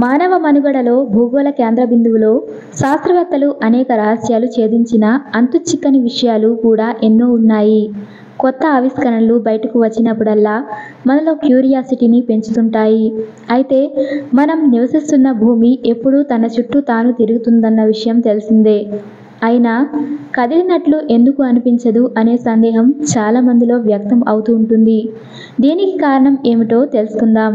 మానవ మనుగడలో భూగోళ కేంద్ర బిందువులో శాస్త్రవేత్తలు అనేక రహస్యాలు ఛేదించిన అంతుచిక్కని విషయాలు కూడా ఎన్నో ఉన్నాయి. కొత్త ఆవిష్కరణలు బయటకు వచ్చినప్పుడల్లా మనలో క్యూరియాసిటీని పెంచుతుంటాయి. అయితే మనం నివసిస్తున్న భూమి ఎప్పుడూ తన చుట్టూ తాను తిరుగుతుందన్న విషయం తెలిసిందే. అయినా కదిలినట్లు ఎందుకు అనిపించదు అనే సందేహం చాలా మందిలో వ్యక్తం అవుతూ ఉంటుంది. దీనికి కారణం ఏమిటో తెలుసుకుందాం.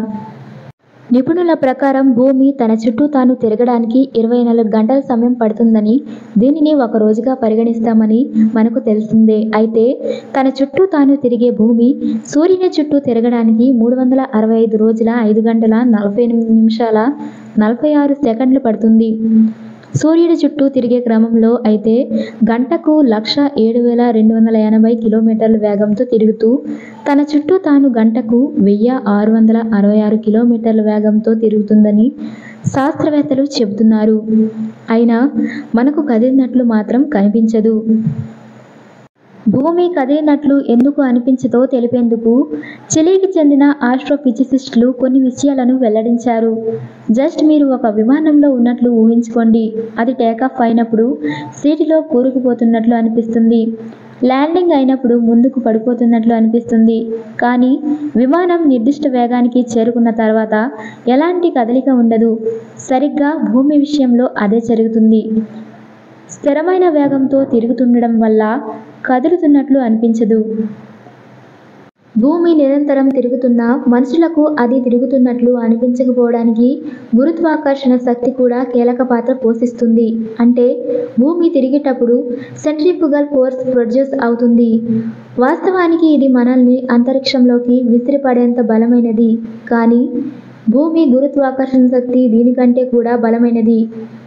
నిపుణుల ప్రకారం భూమి తన చుట్టూ తాను తిరగడానికి 24 గంటల సమయం పడుతుందని, దీనిని ఒక రోజుగా పరిగణిస్తామని మనకు తెలిసిందే. అయితే తన చుట్టూ తాను తిరిగే భూమి సూర్యుని చుట్టూ తిరగడానికి 365 రోజుల 5 గంటల 48 నిమిషాల 46 సెకండ్లు పడుతుంది. సూర్యుడి చుట్టూ తిరిగే క్రమంలో అయితే గంటకు 1,07,280 కిలోమీటర్ల వేగంతో తిరుగుతూ తన చుట్టూ తాను గంటకు 1,666 కిలోమీటర్ల వేగంతో తిరుగుతుందని శాస్త్రవేత్తలు చెబుతున్నారు. అయినా మనకు కదిలినట్లు మాత్రం కనిపించదు. భూమి కదిలినట్లు ఎందుకు అనిపించదో తెలిపేందుకు చిలీకి చెందిన ఆస్ట్రోఫిజిసిస్టులు కొన్ని విషయాలను వెల్లడించారు. జస్ట్ మీరు ఒక విమానంలో ఉన్నట్లు ఊహించుకోండి. అది టేకాఫ్ అయినప్పుడు సీటులో కూరుకుపోతున్నట్లు అనిపిస్తుంది. ల్యాండింగ్ అయినప్పుడు ముందుకు పడిపోతున్నట్లు అనిపిస్తుంది. కానీ విమానం నిర్దిష్ట వేగానికి చేరుకున్న తర్వాత ఎలాంటి కదలిక ఉండదు. సరిగ్గా భూమి విషయంలో అదే జరుగుతుంది. స్థిరమైన వేగంతో తిరుగుతుండడం వల్ల కదులుతున్నట్లు అనిపించదు. భూమి నిరంతరం తిరుగుతున్నా మనుషులకు అది తిరుగుతున్నట్లు అనిపించకపోవడానికి గురుత్వాకర్షణ శక్తి కూడా కీలక పాత్ర పోషిస్తుంది. అంటే భూమి తిరిగేటప్పుడు సెంట్రిఫ్యూగల్ ఫోర్స్ ప్రొడ్యూస్ అవుతుంది. వాస్తవానికి ఇది మనల్ని అంతరిక్షంలోకి విసిరిపడేంత బలమైనది. కానీ భూమి గురుత్వాకర్షణ శక్తి దీనికంటే కూడా బలమైనది.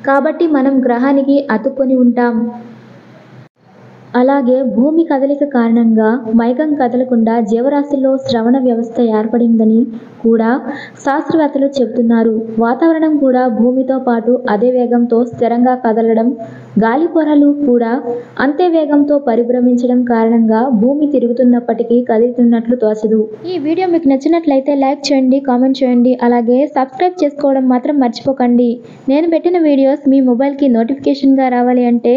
కాబట్టి మనం గ్రహానికి అతుక్కొని ఉంటాం. అలాగే భూమి కదలిక కారణంగా మైకం కదలకుండా జీవరాశుల్లో శ్రవణ వ్యవస్థ ఏర్పడిందని కూడా శాస్త్రవేత్తలు చెబుతున్నారు. వాతావరణం కూడా భూమితో పాటు అదే వేగంతో స్థిరంగా కదలడం, గాలి పొరలు కూడా అంతే వేగంతో పరిభ్రమించడం కారణంగా భూమి తిరుగుతున్నప్పటికీ కదులుతున్నట్లు తోచదు. ఈ వీడియో మీకు నచ్చినట్లయితే లైక్ చేయండి, కామెంట్ చేయండి. అలాగే సబ్స్క్రైబ్ చేసుకోవడం మాత్రం మర్చిపోకండి. నేను పెట్టిన వీడియోస్ మీ మొబైల్కి నోటిఫికేషన్గా రావాలి అంటే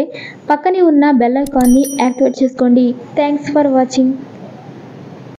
పక్కనే ఉన్న బెల్ ఐకాన్ని యాక్టివేట్ చేసుకోండి. Thanks for watching.